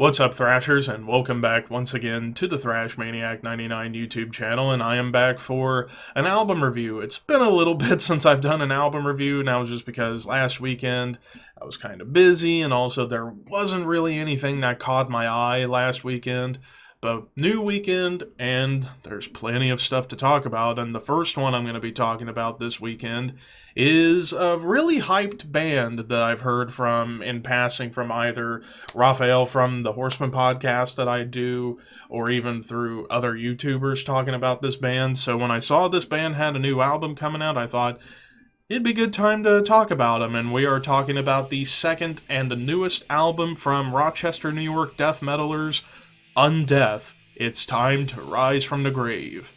What's up, Thrashers, and welcome back once again to the Thrash Maniac 99 YouTube channel, and I am back for an album review. It's been a little bit since I've done an album review, and that was just because last weekend I was kind of busy, and also there wasn't really anything that caught my eye last weekend. But new weekend, and there's plenty of stuff to talk about, and the first one I'm going to be talking about this weekend is a really hyped band that I've heard from in passing from either Raphael from the Horseman podcast that I do, or even through other YouTubers talking about this band. So when I saw this band had a new album coming out, I thought it'd be a good time to talk about them, and we are talking about the second and the newest album from Rochester, New York death metalers, Undeath. It's time to rise from the grave.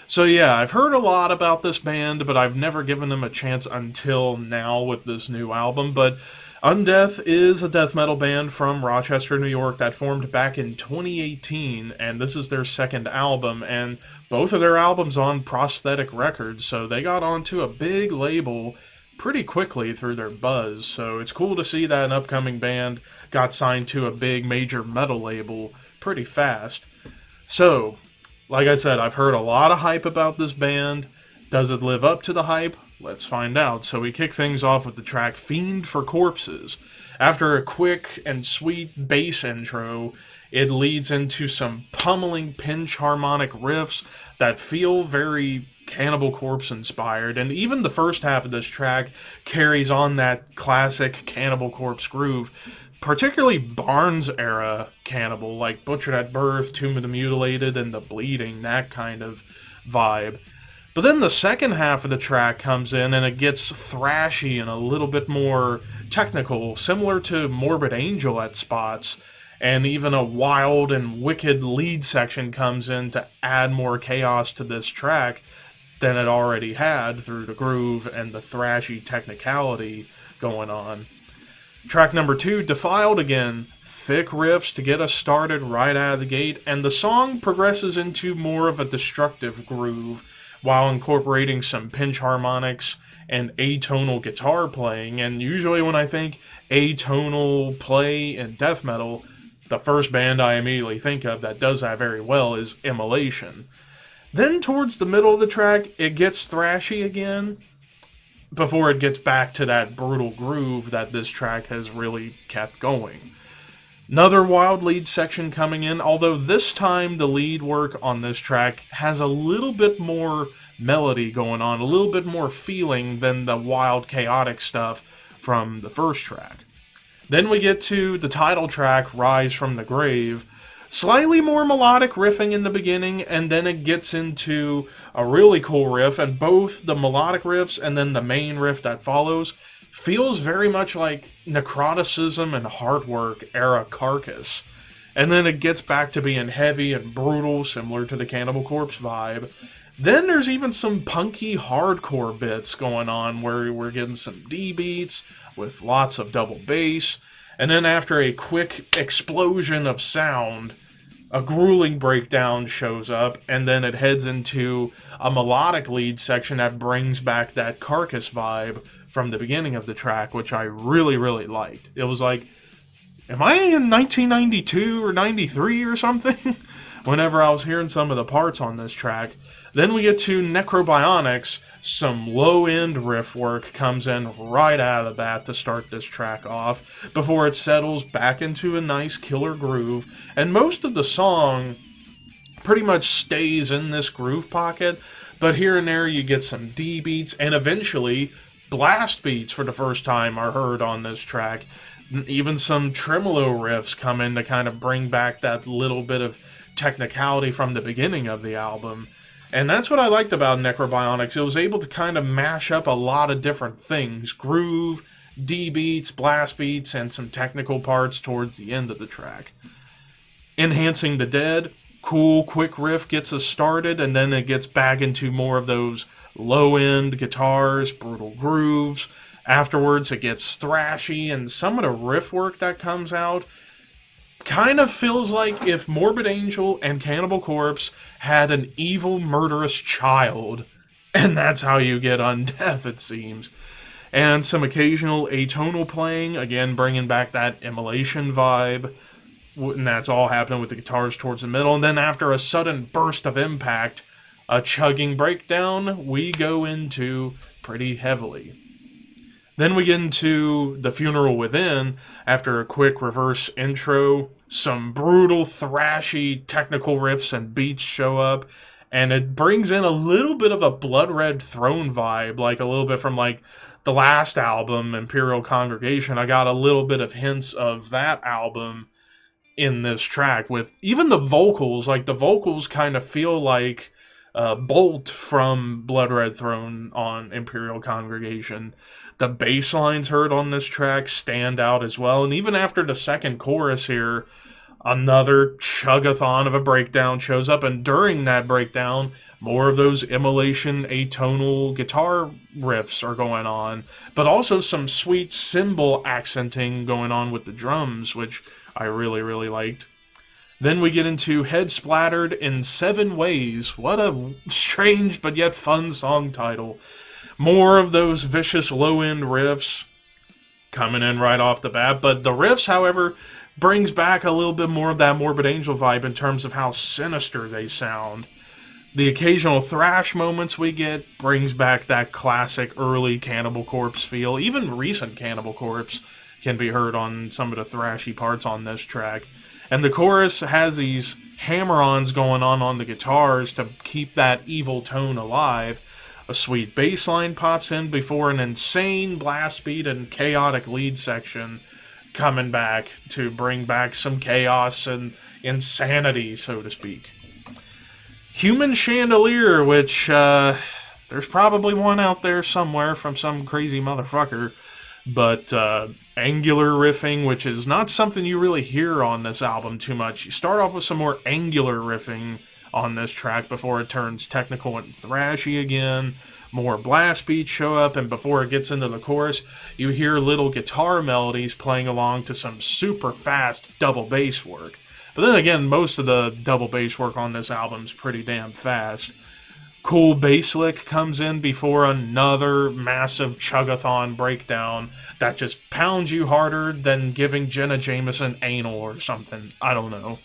So yeah, I've heard a lot about this band, but I've never given them a chance until now with this new album. But Undeath is a death metal band from Rochester, New York that formed back in 2018, and this is their second album, and both of their albums on Prosthetic Records, so they got onto a big label pretty quickly through their buzz. So it's cool to see that an upcoming band got signed to a big major metal label pretty fast. So, like I said, I've heard a lot of hype about this band. Does it live up to the hype? Let's find out. So we kick things off with the track Fiend for Corpses. After a quick and sweet bass intro, it leads into some pummeling pinch harmonic riffs that feel very Cannibal Corpse inspired, and even the first half of this track carries on that classic Cannibal Corpse groove, particularly Barnes era Cannibal, like Butchered at Birth, Tomb of the Mutilated, and The Bleeding, that kind of vibe. But then the second half of the track comes in and it gets thrashy and a little bit more technical, similar to Morbid Angel at spots, and even a wild and wicked lead section comes in to add more chaos to this track than it already had through the groove and the thrashy technicality going on. Track number 2, Defiled again. Thick riffs to get us started right out of the gate, and the song progresses into more of a destructive groove while incorporating some pinch harmonics and atonal guitar playing. And usually when I think atonal play in death metal, the first band I immediately think of that does that very well is Immolation. Then towards the middle of the track, it gets thrashy again, before it gets back to that brutal groove that this track has really kept going. Another wild lead section coming in, although this time the lead work on this track has a little bit more melody going on, a little bit more feeling than the wild chaotic stuff from the first track. Then we get to the title track, Rise from the Grave. Slightly more melodic riffing in the beginning, and then it gets into a really cool riff, and both the melodic riffs and then the main riff that follows feels very much like Necroticism and Heartwork era Carcass. And then it gets back to being heavy and brutal, similar to the Cannibal Corpse vibe. Then there's even some punky hardcore bits going on where we're getting some D beats with lots of double bass. And then after a quick explosion of sound, a grueling breakdown shows up, and then it heads into a melodic lead section that brings back that Carcass vibe from the beginning of the track, which I really, really liked. It was like, am I in 1992 or 93 or something? Whenever I was hearing some of the parts on this track. Then we get to Necrobionics. Some low-end riff work comes in right out of the bat to start this track off, before it settles back into a nice killer groove, and most of the song pretty much stays in this groove pocket, but here and there you get some D beats, and eventually blast beats for the first time are heard on this track. Even some tremolo riffs come in to kind of bring back that little bit of technicality from the beginning of the album. And that's what I liked about Necrobionics. It was able to kind of mash up a lot of different things. Groove, D beats, blast beats, and some technical parts towards the end of the track. Enhancing the Dead. Cool, quick riff gets us started, and then it gets back into more of those low-end guitars, brutal grooves. Afterwards, it gets thrashy, and some of the riff work that comes out kind of feels like if Morbid Angel and Cannibal Corpse had an evil, murderous child. And that's how you get Undeath, it seems. And some occasional atonal playing, again bringing back that Immolation vibe. and that's all happening with the guitars towards the middle. And then after a sudden burst of impact, a chugging breakdown, we go into pretty heavily. Then we get into The Funeral Within. After a quick reverse intro, some brutal, thrashy technical riffs and beats show up, and it brings in a little bit of a Blood Red Throne vibe, like a little bit from like the last album, Imperial Congregation. I got a little bit of hints of that album in this track, with even the vocals. Like, the vocals kind of feel like Bolt from Blood Red Throne on Imperial Congregation. The bass lines heard on this track stand out as well, and even after the second chorus here, another chug-a-thon of a breakdown shows up, and during that breakdown, more of those immolation atonal guitar riffs are going on, but also some sweet cymbal accenting going on with the drums, which I really, really liked. Then we get into Head Splattered in 7 Ways. What a strange but yet fun song title. More of those vicious low-end riffs coming in right off the bat, but the riffs, however, brings back a little bit more of that Morbid Angel vibe in terms of how sinister they sound. The occasional thrash moments we get brings back that classic early Cannibal Corpse feel. Even recent Cannibal Corpse can be heard on some of the thrashy parts on this track. And the chorus has these hammer-ons going on the guitars to keep that evil tone alive. A sweet bass line pops in before an insane blast beat and chaotic lead section coming back to bring back some chaos and insanity, so to speak. Human Chandelier, which there's probably one out there somewhere from some crazy motherfucker, but angular riffing, which is not something you really hear on this album too much. You start off with some more angular riffing on this track before it turns technical and thrashy again. More blast beats show up, and before it gets into the chorus, you hear little guitar melodies playing along to some super fast double bass work. But then again, most of the double bass work on this album is pretty damn fast. Cool bass lick comes in before another massive chug-a-thon breakdown that just pounds you harder than giving Jenna Jameson anal or something. I don't know.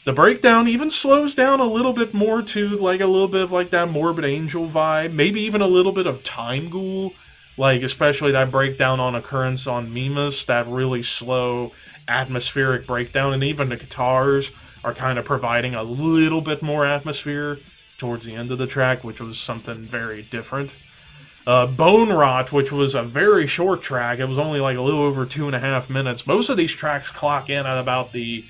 The breakdown even slows down a little bit more to like a little bit of like that Morbid Angel vibe, maybe even a little bit of Time Ghoul, like especially that breakdown on Occurrence on Mimas, that really slow atmospheric breakdown, and even the guitars are kind of providing a little bit more atmosphere towards the end of the track, which was something very different. Bone Rot, which was a very short track, it was only like a little over 2.5 minutes. Most of these tracks clock in at about the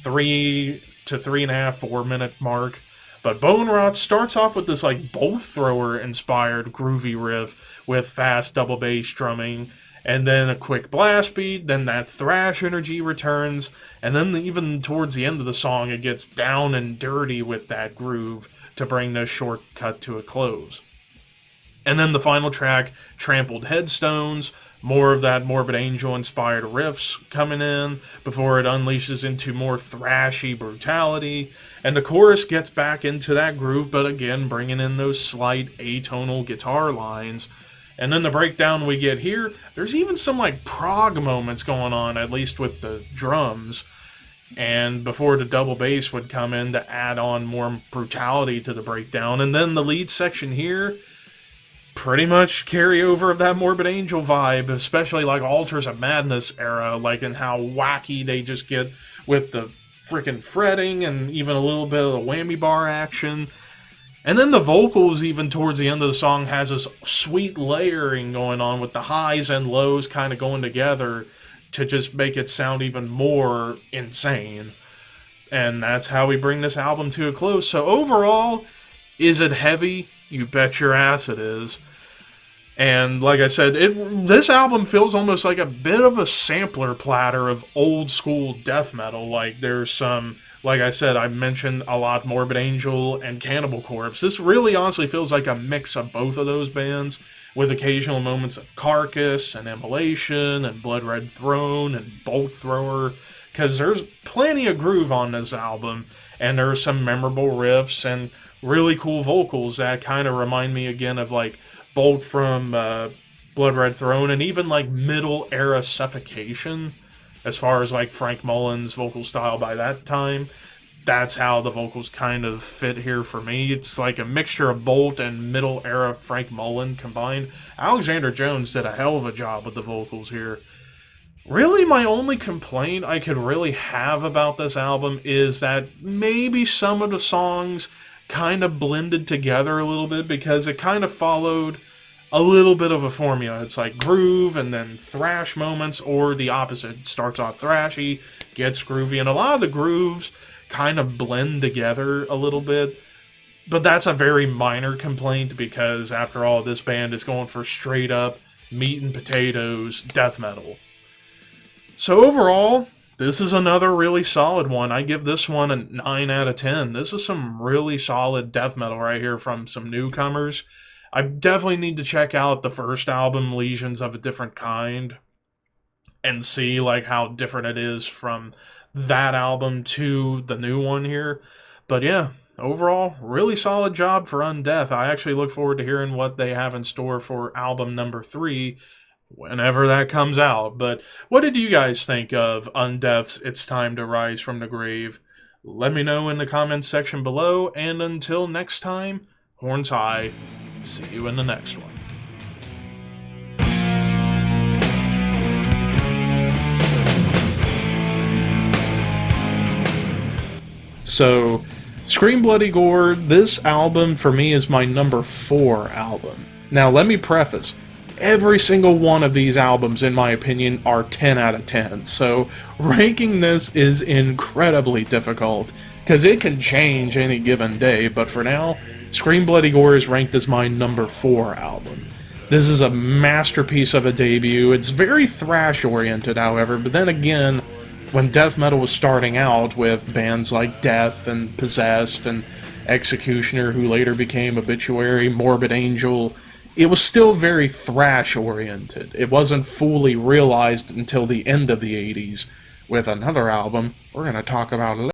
3 to 3.5, 4 minute mark. But Bone Rot starts off with this like bolt thrower inspired groovy riff with fast double bass drumming, and then a quick blast beat, then that thrash energy returns, and then even towards the end of the song it gets down and dirty with that groove to bring this short cut to a close. And then the final track, Trampled Headstones, more of that Morbid Angel-inspired riffs coming in before it unleashes into more thrashy brutality, and the chorus gets back into that groove, but again bringing in those slight atonal guitar lines. And then the breakdown we get here, there's even some like prog moments going on, at least with the drums, and before the double bass would come in to add on more brutality to the breakdown. And then the lead section here, pretty much carryover of that Morbid Angel vibe, especially like Altars of Madness era, like in how wacky they just get with the freaking fretting and even a little bit of the whammy bar action. And then the vocals, even towards the end of the song, has this sweet layering going on with the highs and lows kind of going together to just make it sound even more insane. And that's how we bring this album to a close. So overall, is it heavy? You bet your ass it is. And like I said, this album feels almost like a bit of a sampler platter of old school death metal. Like there's some, like I said, I mentioned a lot Morbid Angel and Cannibal Corpse. This really honestly feels like a mix of both of those bands, with occasional moments of Carcass and Immolation and Blood Red Throne and Bolt Thrower, because there's plenty of groove on this album, and there's some memorable riffs and really cool vocals that kind of remind me again of like Bolt from Blood Red Throne, and even like middle era Suffocation. as far as like Frank Mullen's vocal style by that time. That's how the vocals kind of fit here for me. It's like a mixture of Bolt and middle era Frank Mullen combined. Alexander Jones did a hell of a job with the vocals here. Really, my only complaint I could really have about this album is that maybe some of the songs kind of blended together a little bit, because it kind of followed a little bit of a formula. It's like groove and then thrash moments, or the opposite. It starts off thrashy, gets groovy, and a lot of the grooves kind of blend together a little bit. But that's a very minor complaint, because after all, this band is going for straight up meat and potatoes death metal. So overall, this is another really solid one. I give this one a 9 out of 10. This is some really solid death metal right here from some newcomers. I definitely need to check out the first album, Legions of a Different Kind, and see like how different it is from that album to the new one here. But yeah, overall, really solid job for Undeath. I actually look forward to hearing what they have in store for album number 3, whenever that comes out. But what did you guys think of Undeath's It's Time to Rise from the Grave? Let me know in the comments section below, and until next time, horns high. See you in the next one. So, Scream Bloody Gore, this album for me is my number 4 album. Now let me preface, every single one of these albums, in my opinion, are 10 out of 10. So ranking this is incredibly difficult, because it can change any given day, but for now, Scream Bloody Gore is ranked as my number 4 album. This is a masterpiece of a debut. It's very thrash-oriented, however, but then again, when death metal was starting out with bands like Death and Possessed and Executioner, who later became Obituary, Morbid Angel, it was still very thrash-oriented. It wasn't fully realized until the end of the 80s with another album we're going to talk about later.